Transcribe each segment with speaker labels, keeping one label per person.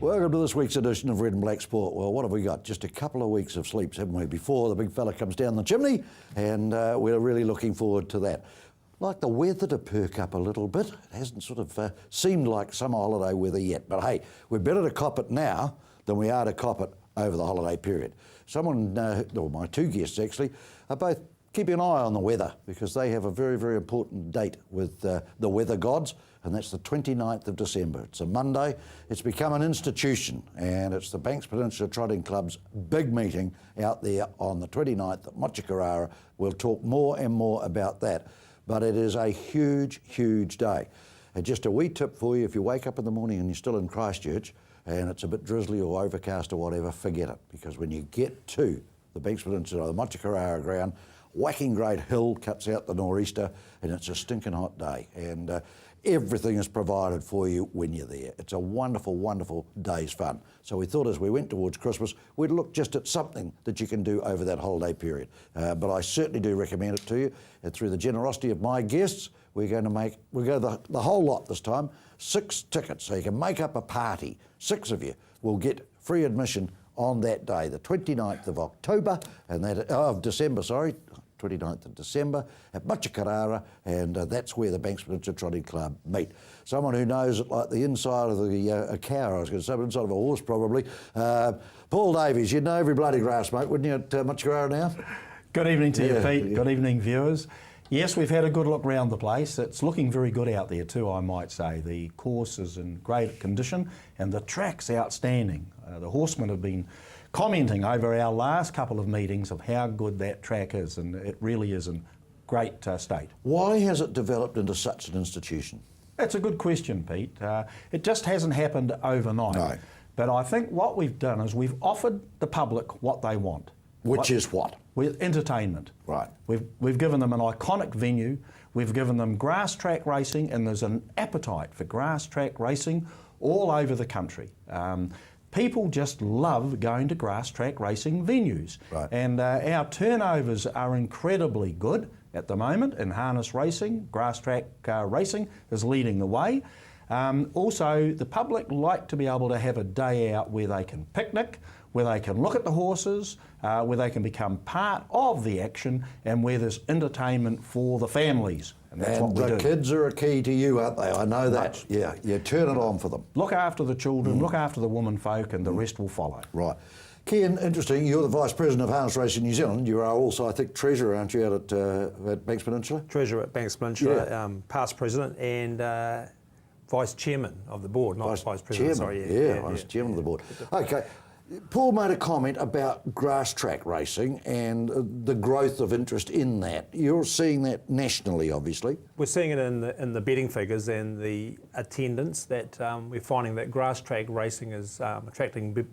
Speaker 1: Welcome to this week's edition of Red and Black Sport. Well, what have we got? Just a couple of weeks of sleeps, haven't we, before the big fella comes down the chimney, and we're really looking forward to that. Like the weather to perk up a little bit. It hasn't sort of seemed like summer holiday weather yet, but hey, we're better to cop it now than we are to cop it over the holiday period. Someone, or my two guests actually, are both keeping an eye on the weather because they have a very, very important date with the weather gods, and that's the 29th of December. It's a Monday. It's become an institution, and it's the Banks Peninsula Trotting Club's big meeting out there on the 29th at Mochikarara. We'll talk more and more about that, but it is a huge, huge day. And just a wee tip for you, if you wake up in the morning and you're still in Christchurch and it's a bit drizzly or overcast or whatever, forget it, because when you get to the Banks Peninsula, the Mochikarara ground, whacking great hill cuts out the nor'easter, and it's a stinking hot day, and everything is provided for you when you're there. It's a wonderful, wonderful day's fun. So we thought as we went towards Christmas, we'd look just at something that you can do over that holiday period. But I certainly do recommend it to you. And through the generosity of my guests, we'll go the whole lot this time, 6 tickets, so you can make up a party. 6 of you will get free admission on that day, the 29th of October, and of December, 29th of December at Mochikarara, and that's where the Banks Peninsula Trotting Club meet. Someone who knows it like the inside of a cow, I was going to say, but inside of a horse probably. Paul Davies, you'd know every bloody grass, mate, wouldn't you, at Mochikarara now?
Speaker 2: Good evening to you, Pete.
Speaker 1: Yeah.
Speaker 2: Good evening, viewers. Yes, we've had a good look around the place. It's looking very good out there too, I might say. The course is in great condition and the track's outstanding. The horsemen have been commenting over our last couple of meetings of how good that track is, and it really is in great state.
Speaker 1: Why has it developed into such an institution?
Speaker 2: That's a good question, Pete. It just hasn't happened overnight.
Speaker 1: No.
Speaker 2: But I think what we've done is we've offered the public what they want.
Speaker 1: Which is what?
Speaker 2: With entertainment.
Speaker 1: Right.
Speaker 2: We've given them an iconic venue, we've given them grass track racing, and there's an appetite for grass track racing all over the country. People just love going to grass track racing venues.
Speaker 1: Right.
Speaker 2: And our turnovers are incredibly good at the moment in harness racing. Grass track racing is leading the way. Also, the public like to be able to have a day out where they can picnic, where they can look at the horses, where they can become part of the action, and where there's entertainment for the families. And that's what we do.
Speaker 1: The kids are a key to you, aren't they? I know that.
Speaker 2: Much.
Speaker 1: Yeah, you turn it on for them.
Speaker 2: Look after the children, look after the women folk, and the rest will follow.
Speaker 1: Right. Kian, interesting, you're the Vice President of Harness Racing New Zealand. You are also, I think, Treasurer, aren't you, out at Banks Peninsula?
Speaker 3: Treasurer at Banks Peninsula, past President, and Vice Chairman of the board, not Vice President,
Speaker 1: Chairman.
Speaker 3: sorry.
Speaker 1: Vice Chairman of the board. Okay. Paul made a comment about grass track racing and the growth of interest in that. You're seeing that nationally, obviously.
Speaker 3: We're seeing it in the betting figures and the attendance, that we're finding that grass track racing is attracting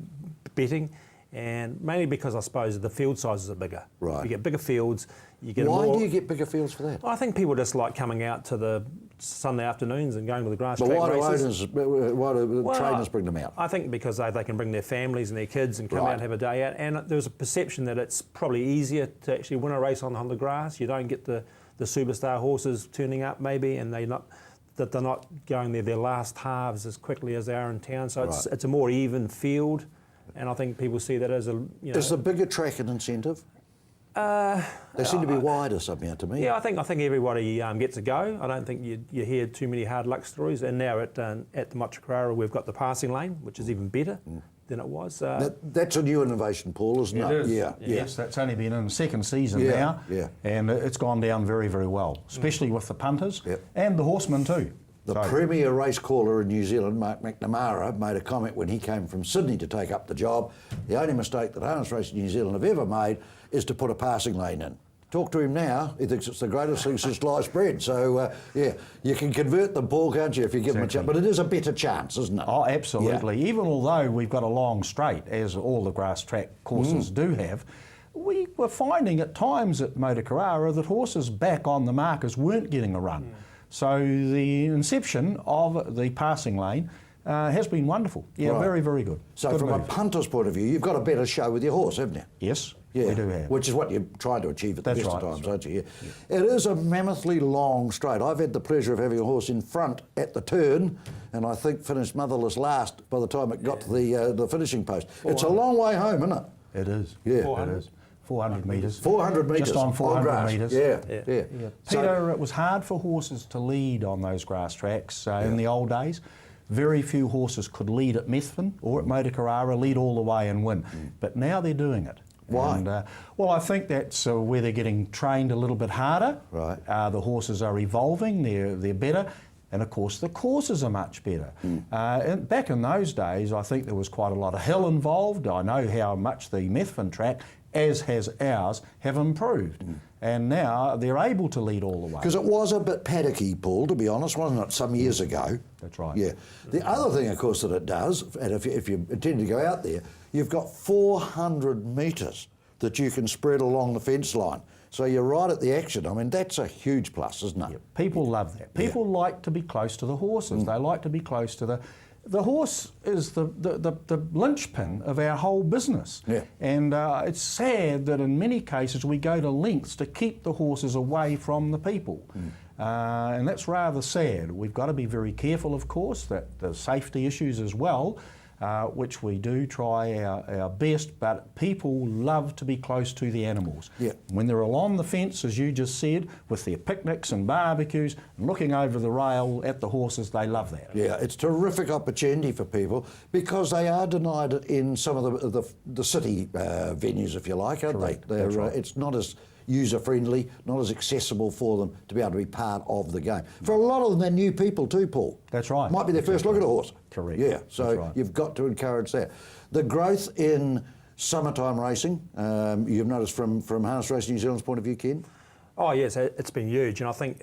Speaker 3: betting, and mainly because I suppose the field sizes are bigger.
Speaker 1: Right.
Speaker 3: You get bigger fields. You get
Speaker 1: Why
Speaker 3: more.
Speaker 1: do you get bigger fields for that?
Speaker 3: I think people just like coming out to the Sunday afternoons and going to the grass
Speaker 1: But
Speaker 3: track
Speaker 1: why
Speaker 3: races.
Speaker 1: why do trainers bring them out?
Speaker 3: I think because they can bring their families and their kids and come
Speaker 1: Right.
Speaker 3: out and have a day out. And there's a perception that it's probably easier to actually win a race on the grass. You don't get the superstar horses turning up maybe, and they're not going their last halves as quickly as they are in town. So it's a more even field, and I think people see that as a
Speaker 1: Is the bigger track an incentive? They seem to be wider somehow to me.
Speaker 3: Yeah, I think everybody gets a go. I don't think you hear too many hard luck stories. And now at the Mochikarara, we've got the passing lane, which is even better than it was.
Speaker 1: That's a new innovation, Paul, isn't it?
Speaker 2: It is.
Speaker 1: Yeah.
Speaker 2: Yes, that's only been in the second season now, and it's gone down very, very well, especially with the punters and the horsemen too.
Speaker 1: The premier race caller in New Zealand, Mark McNamara, made a comment when he came from Sydney to take up the job. The only mistake that Harness Racing New Zealand have ever made is to put a passing lane in. Talk to him now, he thinks it's the greatest thing since sliced bread. So, you can convert them, Paul, can't you, if you give them a chance. But it is a better chance, isn't it?
Speaker 2: Oh, absolutely. Yeah. Even although we've got a long straight, as all the grass track courses do have, we were finding at times at Mochikarara that horses back on the markers weren't getting a run. So the inception of the passing lane has been wonderful. Yeah,
Speaker 1: Right.
Speaker 2: very, very good.
Speaker 1: So
Speaker 2: Good
Speaker 1: from a
Speaker 2: move.
Speaker 1: punter's point of view, you've got a better show with your horse, haven't you?
Speaker 2: Yes,
Speaker 1: Yeah,
Speaker 2: we do have.
Speaker 1: which is what you're trying to achieve at the
Speaker 2: That's
Speaker 1: best of
Speaker 2: right,
Speaker 1: times,
Speaker 2: that's
Speaker 1: aren't you? Yeah. It is a mammothly long straight. I've had the pleasure of having a horse in front at the turn, and I think finished motherless last by the time it got to the finishing post. It's a long way home, isn't it?
Speaker 2: It is.
Speaker 1: Yeah.
Speaker 3: 400.
Speaker 2: It is. 400 metres.
Speaker 1: 400 metres.
Speaker 2: Just on 400
Speaker 1: grass.
Speaker 2: metres.
Speaker 1: Yeah,
Speaker 3: Yeah.
Speaker 1: yeah. So-
Speaker 2: Peter, it was hard for horses to lead on those grass tracks in the old days. Very few horses could lead at Methven or at Mota Carrara, lead all the way and win. But now they're doing it.
Speaker 1: Why?
Speaker 2: And, well, I think that's where they're getting trained a little bit harder.
Speaker 1: Right.
Speaker 2: The horses are evolving, they're better. And of course, the courses are much better. And back in those days, I think there was quite a lot of hill involved. I know how much the Methven track, as has ours, have improved. And now they're able to lead all the way.
Speaker 1: Because it was a bit paddocky, Paul, to be honest, wasn't it, some years ago?
Speaker 2: That's right.
Speaker 1: Yeah. The other thing, of course, that it does, and if you intend to go out there, you've got 400 metres that you can spread along the fence line. So you're right at the action. I mean, that's a huge plus, isn't it?
Speaker 2: People love that. People like to be close to the horses. They like to be close to the horse is the linchpin of our whole business.
Speaker 1: Yeah.
Speaker 2: And it's sad that in many cases we go to lengths to keep the horses away from the people. And that's rather sad. We've got to be very careful, of course, that the safety issues as well, which we do try our best, but people love to be close to the animals.
Speaker 1: Yeah.
Speaker 2: When they're along the fence, as you just said, with their picnics and barbecues, and looking over the rail at the horses, they love that.
Speaker 1: Yeah, it's a terrific opportunity for people because they are denied it in some of the city venues, if you like, aren't
Speaker 2: Correct.
Speaker 1: they?
Speaker 2: That's right.
Speaker 1: It's not as user-friendly, not as accessible for them to be able to be part of the game. For a lot of them, they're new people too, Paul.
Speaker 2: That's right.
Speaker 1: Might be their first look at a horse.
Speaker 2: Correct.
Speaker 1: Yeah, so
Speaker 2: That's right.
Speaker 1: you've got to encourage that. The growth in summertime racing, you've noticed from Harness Racing New Zealand's point of view, Ken?
Speaker 3: Oh yes, it's been huge, and I think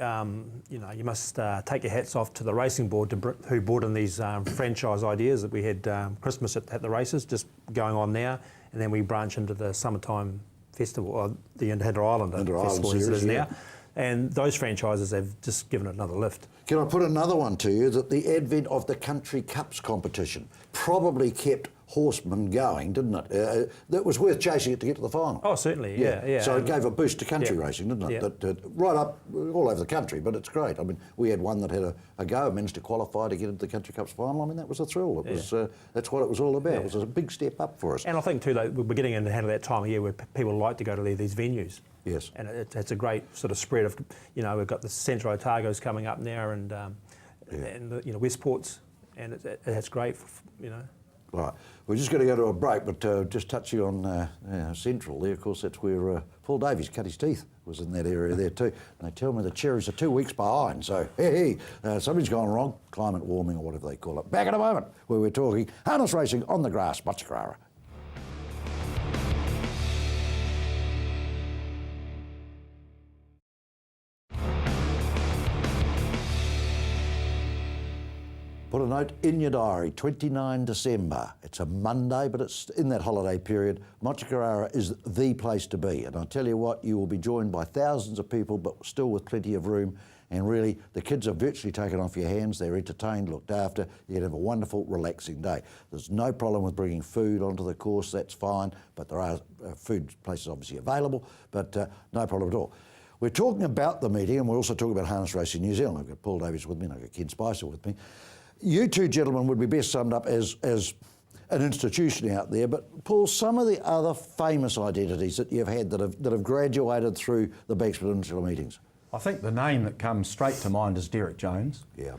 Speaker 3: you must take your hats off to the racing board who brought in these franchise ideas that we had Christmas at the races just going on now, and then we branch into the summertime festival, or the Inter-Islander festival as it
Speaker 1: series,
Speaker 3: is
Speaker 1: yeah.
Speaker 3: now, and those franchises have just given it another lift.
Speaker 1: Can I put another one to you, that the advent of the Country Cups competition probably kept horsemen going, didn't it? That was worth chasing it to get to the final.
Speaker 3: Oh, certainly, yeah.
Speaker 1: So it gave a boost to country
Speaker 3: Yeah.
Speaker 1: racing, didn't it?
Speaker 3: Yeah.
Speaker 1: That right up all over the country, but it's great. I mean, we had one that had a go, managed to qualify to get into the Country Cups final. I mean, that was a thrill. It was that's what it was all about.
Speaker 3: Yeah.
Speaker 1: It was a big step up for us.
Speaker 3: And I think too, like, we're getting into that time of year where people like to go to these venues.
Speaker 1: Yes.
Speaker 3: And it's a great sort of spread of, we've got the Centro Otago's coming up now, and Westport's, and it's great,
Speaker 1: Right. We're just going to go to a break, but just touching on Central there, of course, that's where Paul Davies cut his teeth, was in that area there too. And they tell me the Cherries are 2 weeks behind, so hey, something's gone wrong, climate warming or whatever they call it. Back in a moment, where we're talking harness racing on the grass, Mota Carrara. Put a note in your diary, 29 December. It's a Monday, but it's in that holiday period. Mota Carrara is the place to be. And I tell you what, you will be joined by thousands of people, but still with plenty of room. And really, the kids are virtually taken off your hands. They're entertained, looked after. You can have a wonderful, relaxing day. There's no problem with bringing food onto the course. That's fine. But there are food places obviously available, but no problem at all. We're talking about the meeting, and we're also talking about Harness Racing New Zealand. I've got Paul Davies with me, and I've got Ken Spicer with me. You two gentlemen would be best summed up as an institution out there, but Paul, some of the other famous identities that you've had that have graduated through the Banks Peninsula meetings.
Speaker 2: I think the name that comes straight to mind is Derek Jones.
Speaker 1: Yeah.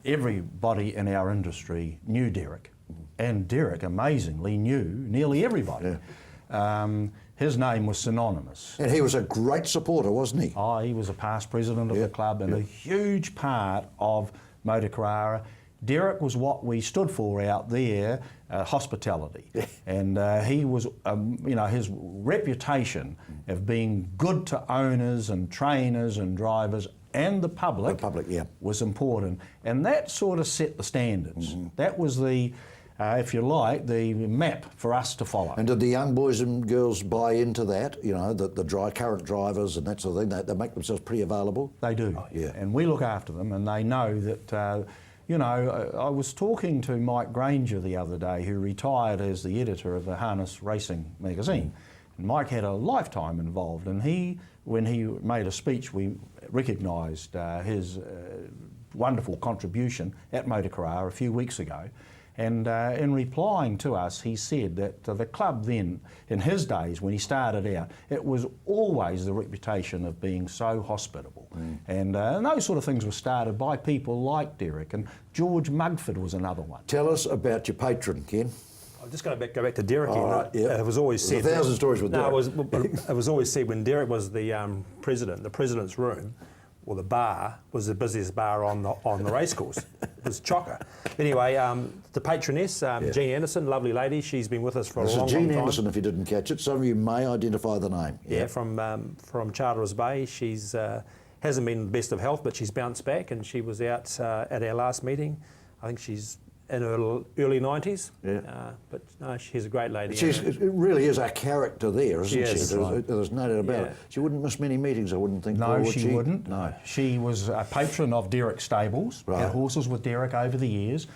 Speaker 2: Everybody in our industry knew Derek, and Derek amazingly knew nearly everybody.
Speaker 1: Yeah.
Speaker 2: His name was synonymous.
Speaker 1: And he was a great supporter, wasn't he?
Speaker 2: Oh, he was a past president of the club and a huge part of Mota Carrara. Derek was what we stood for out there, hospitality. And he was, his reputation of being good to owners and trainers and drivers and the public, was important. And that sort of set the standards. That was the, if you like, the map for us to follow.
Speaker 1: And did the young boys and girls buy into that? The current drivers and that sort of thing, they make themselves pretty available?
Speaker 2: They do.
Speaker 1: Yeah.
Speaker 2: And we look after them, and they know that, you know, I was talking to Mike Granger the other day, who retired as the editor of the Harness Racing magazine. And Mike had a lifetime involved, and when he made a speech, we recognised his wonderful contribution at Motor Carrara a few weeks ago. And in replying to us, he said that the club then, in his days when he started out, it was always the reputation of being so hospitable. And those sort of things were started by people like Derek, and George Mugford was another one.
Speaker 1: Tell us about your patron, Ken.
Speaker 3: I'm just going to go back to Derek here.
Speaker 1: Right, yeah.
Speaker 3: It was always said...
Speaker 1: There's 1,000 stories with Derek.
Speaker 3: It was always said when Derek was the president, the president's room, or the bar, was the busiest bar on the racecourse. It was chocker. Anyway, the patroness, Jean Anderson, lovely lady, she's been with us for a long, long time.
Speaker 1: Jean Anderson, if you didn't catch it. Some of you may identify the name.
Speaker 3: Yeah, from Charters Bay. She's hasn't been the best of health, but she's bounced back, and she was out at our last meeting. I think she's in her early 90s.
Speaker 1: Yeah.
Speaker 3: But no, she's a great lady.
Speaker 1: It really is a character there, isn't she?
Speaker 3: Right.
Speaker 1: There's no doubt about it. She wouldn't miss many meetings, I wouldn't think.
Speaker 2: No,
Speaker 1: would
Speaker 2: she wouldn't.
Speaker 1: No.
Speaker 2: She was a patron of Derek's stables,
Speaker 1: Right.
Speaker 2: had horses with Derek over the years.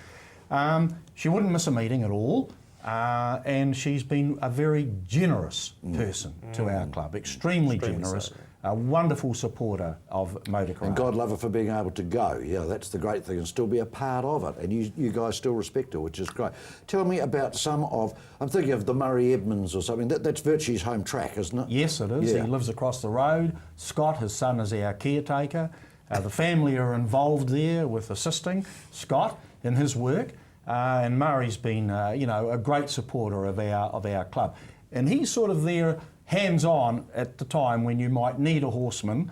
Speaker 2: She wouldn't miss a meeting at all, and she's been a very generous person to our club, extremely generous.
Speaker 3: So.
Speaker 2: A wonderful supporter of Motor Carrara.
Speaker 1: And God love her for being able to go. Yeah, that's the great thing, and still be a part of it. And you guys still respect her, which is great. Tell me about some of, I'm thinking of the Murray Edmonds or something. That's virtually his home track, isn't it?
Speaker 2: Yes, it is.
Speaker 1: Yeah.
Speaker 2: He lives across the road. Scott, his son, is our caretaker. The family are involved there with assisting Scott in his work. And Murray's been, a great supporter of our club. And he's sort of there hands-on at the time when you might need a horseman.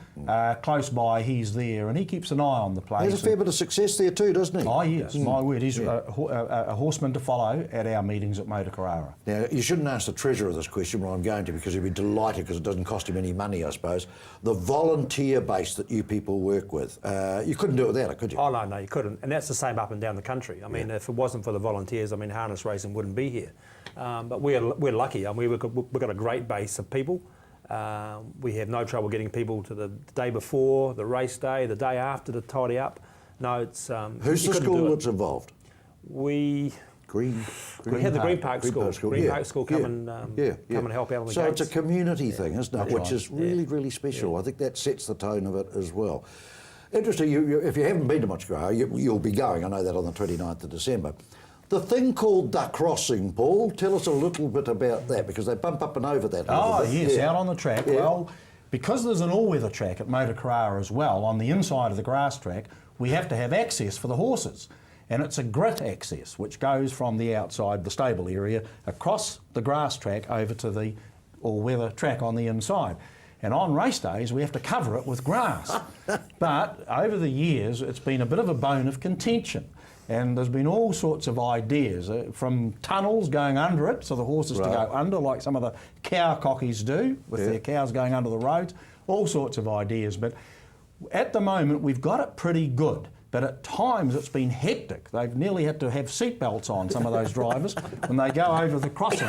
Speaker 2: Close by, he's there, and he keeps an eye on the place.
Speaker 1: There's a fair bit of success there too, doesn't he?
Speaker 2: Oh, yes, my word. He's a horseman to follow at our meetings at Motor Carrara.
Speaker 1: Now, you shouldn't ask the treasurer this question, but I'm going to, because he'd be delighted, because it doesn't cost him any money, I suppose. The volunteer base that you people work with, you couldn't do it without it, could you?
Speaker 3: Oh, no, you couldn't. And that's the same up and down the country. I mean, if it wasn't for the volunteers, harness racing wouldn't be here. But we're lucky. I mean, we've got a great base of people. We have no trouble getting people to the day before, the race day, the day after to tidy up. No, it's...
Speaker 1: Who's the school that's involved?
Speaker 3: We had the Green Park School. Green Park School come and help out on the gates.
Speaker 1: So it's a community thing, isn't it? Which is really, really special.
Speaker 3: Yeah.
Speaker 1: I think that sets the tone of it as well. Interesting, if you haven't been to Motor Carrara, you'll be going. I know that on the 29th of December. The thing called the crossing, Paul, tell us a little bit about that, because they bump up and over that.
Speaker 2: Oh, yes, out on the track. Yeah. Well, because there's an all-weather track at Motor Carrara as well, on the inside of the grass track, we have to have access for the horses. And it's a grit access, which goes from the outside, the stable area, across the grass track over to the all-weather track on the inside. And on race days, we have to cover it with grass. But over the years, it's been a bit of a bone of contention. And there's been all sorts of ideas, from tunnels going under it, so the horses to go under, like some of the cow cockies do, with their cows going under the roads, all sorts of ideas. But at the moment, we've got it pretty good. But at times, it's been hectic. They've nearly had to have seatbelts on, some of those drivers, when they go over the crossing.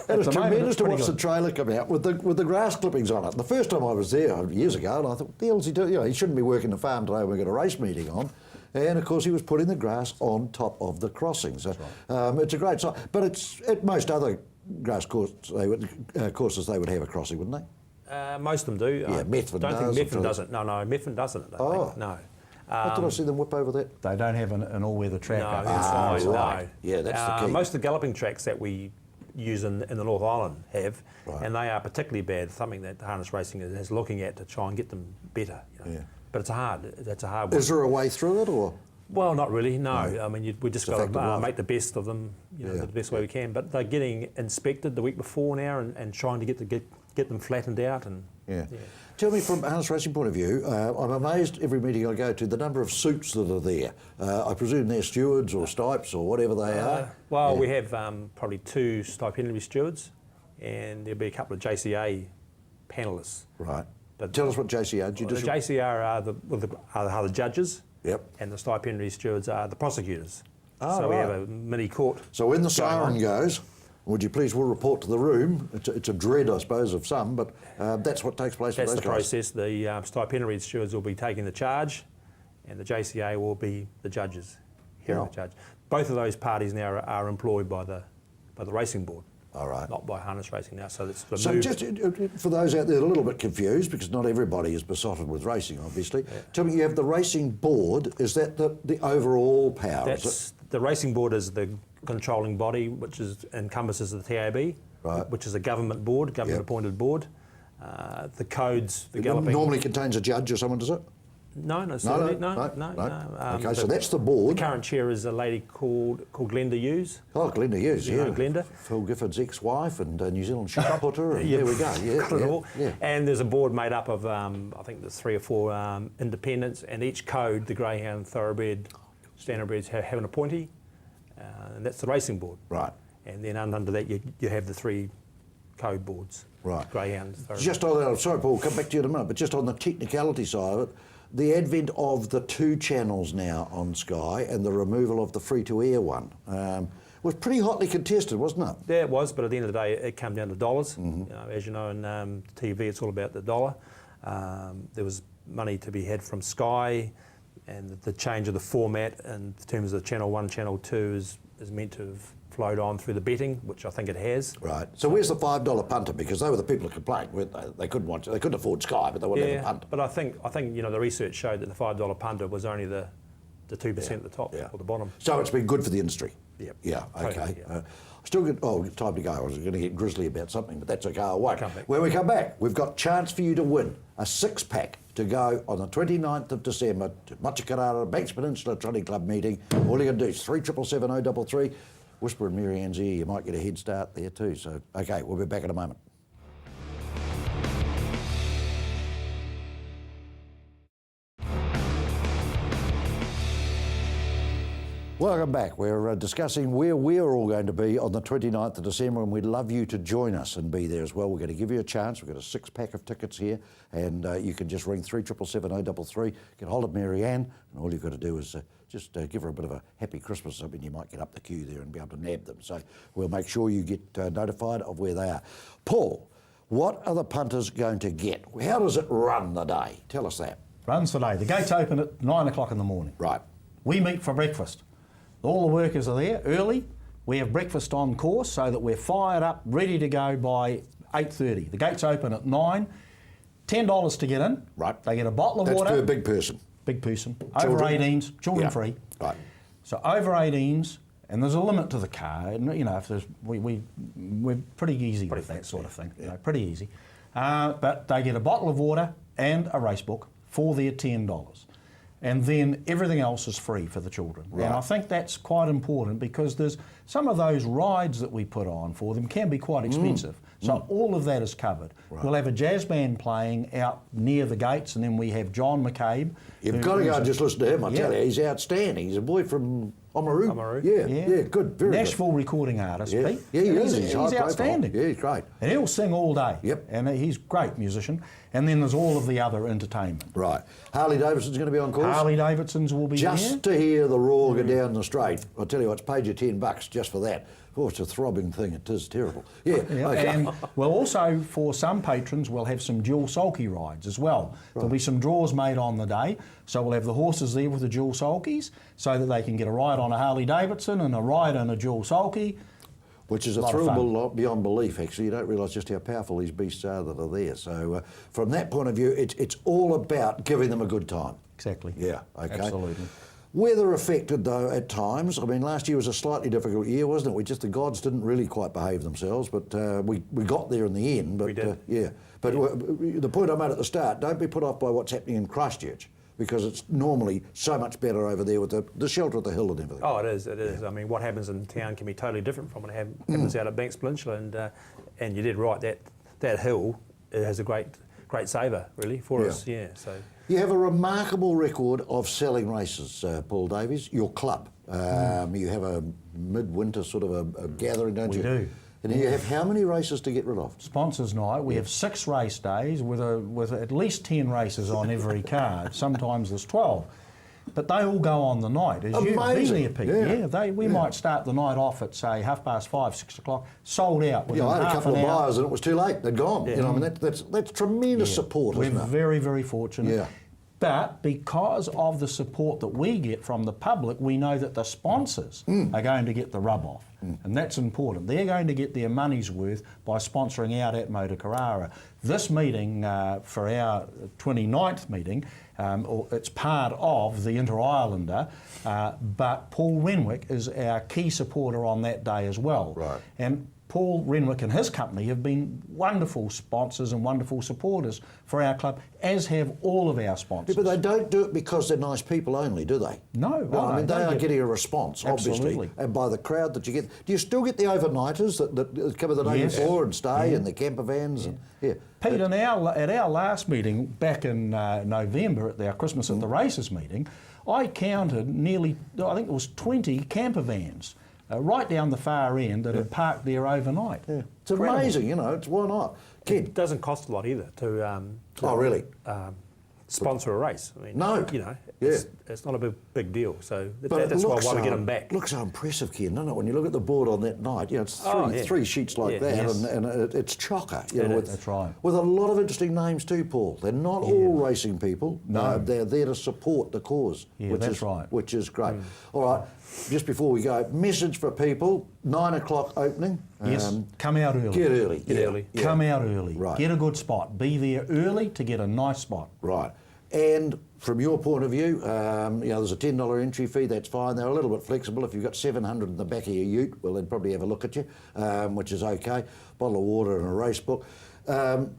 Speaker 1: It was tremendous to watch the trailer come out with the grass clippings on it. The first time I was there years ago, and I thought, what the hell's he doing? He shouldn't be working the farm today when we've got a race meeting on. And of course, he was putting the grass on top of the crossing. So it's a great sight. But it's at most other grass courses they would have a crossing, wouldn't they?
Speaker 3: Most of them do.
Speaker 1: Yeah, Methven does.
Speaker 3: I don't think Methven doesn't. No, Methven doesn't. I don't think. No.
Speaker 1: What did I see them whip over that?
Speaker 2: They don't have an all-weather track.
Speaker 3: No,
Speaker 1: right. Yeah, that's the key.
Speaker 3: Most of the galloping tracks that we use in the North Island have, and they are particularly bad. Something that harness racing is looking at to try and get them better. You know? Yeah. But that's a hard one.
Speaker 1: Is there a way through it, or?
Speaker 3: Well, not really, no. I mean, we just got to make the best of them, the best way we can. But they're getting inspected the week before now and trying to get them flattened out. And
Speaker 1: Tell me, from a harness racing point of view, I'm amazed every meeting I go to, the number of suits that are there. I presume they're stewards or stipes or whatever they are.
Speaker 3: Well, we have probably 2 stipendiary stewards, and there'll be a couple of JCA panellists.
Speaker 1: Right. But tell us what JCA do.
Speaker 3: The JCR are the judges.
Speaker 1: Yep.
Speaker 3: And the stipendiary stewards are the prosecutors.
Speaker 1: Oh,
Speaker 3: so we have a mini court.
Speaker 1: So when the siren goes, would you please will report to the room? It's a dread, I suppose, of some, but that's what takes place.
Speaker 3: That's
Speaker 1: with those
Speaker 3: the
Speaker 1: guys.
Speaker 3: process. The stipendiary stewards will be taking the charge, and the JCA will be the judges. Judge. Both of those parties now are employed by the racing board.
Speaker 1: All right.
Speaker 3: Not by harness racing now. So it's
Speaker 1: So just for those out there a little bit confused, because not everybody is besotted with racing, obviously. Yeah. Tell me, you have the racing board. Is that the overall power?
Speaker 3: The racing board is the controlling body, which encompasses the TAB,
Speaker 1: right,
Speaker 3: which is a government board, government-appointed board. The codes, the galloping...
Speaker 1: normally contains a judge or someone, does it?
Speaker 3: No.
Speaker 1: No.
Speaker 3: Okay,
Speaker 1: so that's the board.
Speaker 3: The current chair is a lady called Glenda Hughes.
Speaker 1: Oh, Glenda Hughes,
Speaker 3: You know Glenda?
Speaker 1: Phil Gifford's ex-wife and New Zealand shot putter. And there we go. Yeah.
Speaker 3: And there's a board made up of, I think there's 3 or 4 independents, and each code, the greyhound, thoroughbred, standardbreds have an appointee, and that's the racing board.
Speaker 1: Right.
Speaker 3: And then under that you have the 3 code boards.
Speaker 1: Right.
Speaker 3: Greyhound, thoroughbred.
Speaker 1: Just on that, sorry Paul, come back to you in a minute, but just on the technicality side of it, the advent of the 2 channels now on Sky and the removal of the free-to-air one was pretty hotly contested, wasn't it?
Speaker 3: Yeah, it was, but at the end of the day, it came down to dollars. Mm-hmm. As you know, in TV, it's all about the dollar. There was money to be had from Sky, and the change of the format in terms of Channel 1, Channel 2 is meant to have flowed on through the betting, which I think it has.
Speaker 1: Right. So where's the $5 punter? Because they were the people who complained, weren't they? They couldn't afford Sky, but they wanted to have a punter.
Speaker 3: But I think the research showed that the $5 punter was only the 2% at the top or the bottom.
Speaker 1: So it's been good for the industry.
Speaker 3: Yep.
Speaker 1: Yeah. Okay.
Speaker 3: Totally, yeah.
Speaker 1: Still good. Oh, time to go. I was going to get grizzly about something, but that's okay. I won't.
Speaker 3: Come back.
Speaker 1: When we come back, we've got chance for you to win a 6-pack to go on the 29th of December to Machikarara Banks Peninsula Trotting Club meeting. All you got to do is 3777033. Whisper in Mary Ann's ear, you might get a head start there too. So, okay, we'll be back in a moment. Welcome back. We're discussing where we're all going to be on the 29th of December, and we'd love you to join us and be there as well. We're going to give you a chance. We've got a 6-pack of tickets here, and you can just ring 3777033, get hold of Mary Ann, and all you've got to do is just give her a bit of a happy Christmas. I mean, you might get up the queue there and be able to nab them. So we'll make sure you get notified of where they are. Paul, what are the punters going to get? How does it run the day? Tell us that.
Speaker 2: Runs today. The gates open at 9 o'clock in the morning.
Speaker 1: Right.
Speaker 2: We meet for breakfast. All the workers are there early. We have breakfast on course so that we're fired up, ready to go by 8:30. The gates open at 9. $10 to get in.
Speaker 1: Right.
Speaker 2: They get a bottle of
Speaker 1: That's
Speaker 2: water.
Speaker 1: per big person.
Speaker 2: Big person.
Speaker 1: Children?
Speaker 2: Over 18s, children free.
Speaker 1: Right.
Speaker 2: So over 18s, and there's a limit to the car. And, if there's, we're pretty easy with that sort of thing.
Speaker 1: Yeah.
Speaker 2: Pretty easy. But they get a bottle of water and a race book for their $10. And then everything else is free for the children.
Speaker 1: Right.
Speaker 2: And I think that's quite important because there's some of those rides that we put on for them can be quite expensive. So all of that is covered.
Speaker 1: Right.
Speaker 2: We'll have a jazz band playing out near the gates, and then we have John McCabe.
Speaker 1: You've got to go and just listen to him, I tell you. He's outstanding. He's a boy from Oamaru. Yeah, good, very
Speaker 2: Nashville
Speaker 1: good.
Speaker 2: recording artist,
Speaker 1: Yeah,
Speaker 2: Pete.
Speaker 1: yeah, he is.
Speaker 2: He's
Speaker 1: high profile.
Speaker 2: outstanding.
Speaker 1: Yeah, he's great.
Speaker 2: And he'll sing all day.
Speaker 1: Yep.
Speaker 2: And he's a great musician. And then there's all of the other entertainment.
Speaker 1: Right. Harley Davidson's going to be on course.
Speaker 2: Harley Davidson's will be
Speaker 1: Just to hear the roar go down the straight. I'll tell you what, it's paid you $10 just for that. Oh, it's a throbbing thing. It is terrible. Yeah. Okay.
Speaker 2: And well, also for some patrons, we'll have some dual sulky rides as well. Right. There'll be some draws made on the day. So we'll have the horses there with the dual sulkies so that they can get a ride on a Harley Davidson and a ride on a dual sulky.
Speaker 1: Which is a thrill beyond belief, actually. You don't realise just how powerful these beasts are that are there. So from that point of view, it's all about giving them a good time.
Speaker 2: Exactly.
Speaker 1: Yeah, okay.
Speaker 2: Absolutely.
Speaker 1: Weather affected, though, at times. I mean, last year was a slightly difficult year, wasn't it? The gods didn't really quite behave themselves, but we got there in the end. But,
Speaker 3: we did.
Speaker 1: But the point I made at the start, don't be put off by what's happening in Christchurch, because it's normally so much better over there with the shelter of the hill and everything.
Speaker 3: Oh, it is. I mean, what happens in town can be totally different from what happens out at Banks Peninsula, and you did right. That hill has a great saver, really, for us. Yeah. So.
Speaker 1: You have a remarkable record of selling races, Paul Davies, your club. You have a midwinter sort of a gathering, don't you?
Speaker 2: We do.
Speaker 1: And you have how many races to get rid of?
Speaker 2: Sponsors night. We have 6 race days with at least 10 races on every card. Sometimes there's 12. But they all go on the night. As you've been there, Pete. We might start the night off at, say, 5:30, 6 o'clock, sold out within
Speaker 1: I had a
Speaker 2: half
Speaker 1: couple
Speaker 2: an
Speaker 1: of
Speaker 2: hour.
Speaker 1: buyers and it was too late. They'd gone.
Speaker 3: Yeah.
Speaker 1: You know, I mean, that's tremendous support,
Speaker 2: We're
Speaker 1: isn't it?
Speaker 2: very, very fortunate.
Speaker 1: Yeah.
Speaker 2: But because of the support that we get from the public, we know that the sponsors are going to get the rub off. And that's important. They're going to get their money's worth by sponsoring out at Motu Carrara. This meeting, for our 29th meeting, it's part of the Inter-Islander, but Paul Renwick is our key supporter on that day as well.
Speaker 1: Right.
Speaker 2: And Paul Renwick and his company have been wonderful sponsors and wonderful supporters for our club, as have all of our sponsors.
Speaker 1: Yeah, but they don't do it because they're nice people only, do they?
Speaker 2: No.
Speaker 1: I mean, they are getting a response,
Speaker 2: Absolutely.
Speaker 1: obviously, and by the crowd that you get. Do you still get the overnighters that come the day before and stay in the camper vans? And,
Speaker 2: Pete, at our last meeting back in November, at our Christmas at the Races meeting, I counted nearly, I think it was 20 camper vans right down the far end that had parked there overnight.
Speaker 1: Yeah. It's amazing, you know, why not?
Speaker 3: It doesn't cost a lot either to
Speaker 1: Oh, really?
Speaker 3: sponsor a race. I mean,
Speaker 1: No.
Speaker 3: you know,
Speaker 1: Yeah.
Speaker 3: it's not a big deal. So
Speaker 1: But
Speaker 3: that's why
Speaker 1: looks
Speaker 3: we get
Speaker 1: so-
Speaker 3: them back.
Speaker 1: Looks so impressive, Ken, doesn't it? When you look at the board on that night, you know, it's three sheets like
Speaker 3: Yeah,
Speaker 1: that,
Speaker 3: yes.
Speaker 1: and it's chocker. You
Speaker 3: It
Speaker 1: know,
Speaker 3: is.
Speaker 2: That's right.
Speaker 1: With a lot of interesting names too, Paul. They're not all racing people.
Speaker 2: No.
Speaker 1: They're there to support the cause.
Speaker 2: Yeah,
Speaker 1: which
Speaker 2: that's
Speaker 1: is,
Speaker 2: right.
Speaker 1: Which is great. All right, just before we go, message for people: 9 o'clock opening.
Speaker 2: Yes, come out early.
Speaker 1: Get early.
Speaker 3: Get early.
Speaker 1: Yeah.
Speaker 2: Come out early.
Speaker 1: Right.
Speaker 2: Get a good spot. Be there early to get a nice spot.
Speaker 1: Right. And from your point of view, you know, there's a $10 entry fee, that's fine. They're a little bit flexible. If you've got 700 in the back of your ute, well, they'd probably have a look at you, which is okay. Bottle of water and a race book.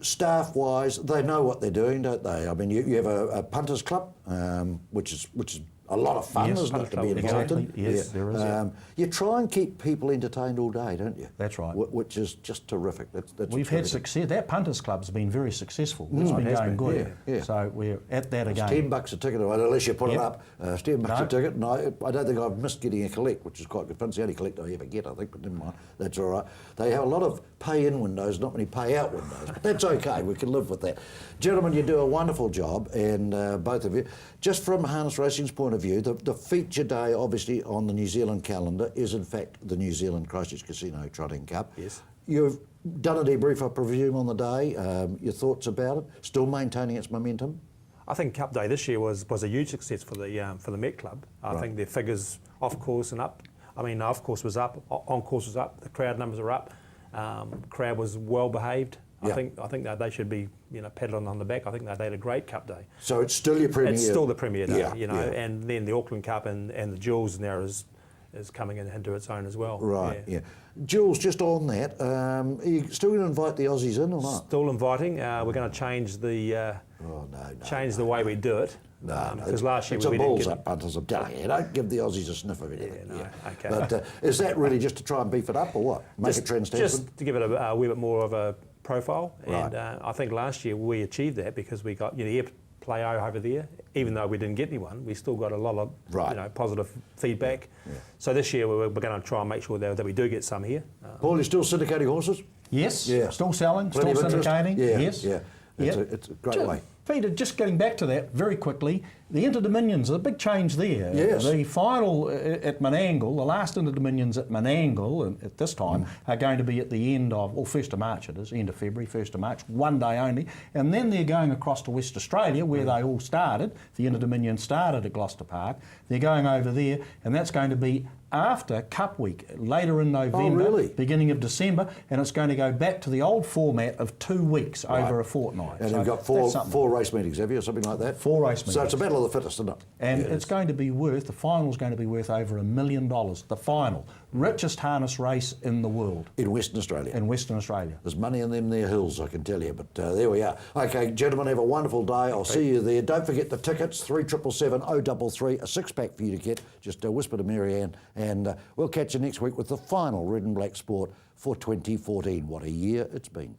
Speaker 1: Staff-wise, they know what they're doing, don't they? I mean, you have a punters club, which is a lot of fun,
Speaker 2: Yes,
Speaker 1: isn't it,
Speaker 3: punters
Speaker 1: to be
Speaker 3: club,
Speaker 1: involved in?
Speaker 2: exactly. Yes, there is, yeah.
Speaker 1: You try and keep people entertained all day, don't you?
Speaker 2: That's right.
Speaker 1: Which is just terrific. That's
Speaker 2: We've had
Speaker 1: terrific.
Speaker 2: success. That punters club's been very successful. It's been
Speaker 3: has
Speaker 2: going
Speaker 3: been,
Speaker 2: good.
Speaker 1: yeah.
Speaker 2: So we're at that
Speaker 1: It's
Speaker 2: again.
Speaker 1: $10 a ticket, unless you put it
Speaker 2: Yep.
Speaker 1: up. It's $10
Speaker 2: No.
Speaker 1: a ticket, and I don't think I've missed getting a collect, which is quite good fun. It's the only collect I ever get, I think, but never mind. That's all right. They have a lot of pay-in windows, not many pay-out windows, but that's okay. We can live with that. Gentlemen, you do a wonderful job, and both of you. Just from harness racing's point of view, the feature day, obviously, on the New Zealand calendar is, in fact, the New Zealand Christchurch Casino Trotting Cup.
Speaker 3: Yes.
Speaker 1: You've done a debrief, I presume, on the day. Your thoughts about it? Still maintaining its momentum?
Speaker 3: I think Cup Day this year was a huge success for the Met Club. I think their figures off course and up. I mean, off course was up, on course was up. The crowd numbers are up. Crowd was well behaved.
Speaker 1: Yeah.
Speaker 3: I think that they should be, you know, patted on the back. I think that they had a great Cup Day.
Speaker 1: So it's still your premier.
Speaker 3: It's still the premier day,
Speaker 1: Yeah,
Speaker 3: you know,
Speaker 1: yeah.
Speaker 3: and then the Auckland Cup and the Jewels now is coming into its own as well.
Speaker 1: Right, yeah. Jules, just on that, are you still going to invite the Aussies in or not?
Speaker 3: Still inviting. We're going to change the the way we do it.
Speaker 1: No,
Speaker 3: because last year
Speaker 1: it's
Speaker 3: we
Speaker 1: a
Speaker 3: didn't
Speaker 1: balls
Speaker 3: get
Speaker 1: up, punters, I'm telling you. Don't give the Aussies a sniff of anything.
Speaker 3: Yeah, no, okay.
Speaker 1: But is that really just to try and beef it up or what? Make it trans
Speaker 3: just to give it a wee bit more of a profile.
Speaker 1: Right.
Speaker 3: And I think last year we achieved that because we got airplay over there. Even though we didn't get anyone, we still got a lot of positive feedback. Yeah. So this year we're going to try and make sure that we do get some here.
Speaker 1: Paul, you still syndicating horses?
Speaker 2: Yes,
Speaker 1: Yeah.
Speaker 2: still selling,
Speaker 1: Plenty
Speaker 2: still
Speaker 1: of interest?
Speaker 2: syndicating.
Speaker 1: Yeah,
Speaker 2: Yes.
Speaker 1: yeah. It's a great way.
Speaker 2: Peter, just getting back to that very quickly, the Inter-Dominions, a big change there.
Speaker 1: Yes.
Speaker 2: The final at Menangle, the last Inter-Dominions at Menangle at this time are going to be at the end of, 1st of March it is, end of February, 1st of March, one day only. And then they're going across to West Australia where they all started. The Inter-Dominion started at Gloucester Park. They're going over there and that's going to be after Cup Week, later in November,
Speaker 1: really?
Speaker 2: beginning of December, and it's going to go back to the old format of 2 weeks over a fortnight.
Speaker 1: And
Speaker 2: So
Speaker 1: you've got
Speaker 2: that's something.
Speaker 1: four race meetings, have you, or something like that?
Speaker 2: 4 race
Speaker 1: So
Speaker 2: meetings.
Speaker 1: it's a battle of the fittest, isn't it?
Speaker 2: And
Speaker 1: Yeah,
Speaker 2: it's going to be worth, the final's going to be worth over $1 million. The final. Richest harness race in the world.
Speaker 1: in Western Australia.
Speaker 2: In Western Australia.
Speaker 1: There's money in them there hills, I can tell you, but there we are. Okay, gentlemen, have a wonderful day. I'll see you there. Don't forget the tickets, 3777 033, a six-pack for you to get. Just whisper to Marianne, and we'll catch you next week with the final Red and Black Sport for 2014. What a year it's been.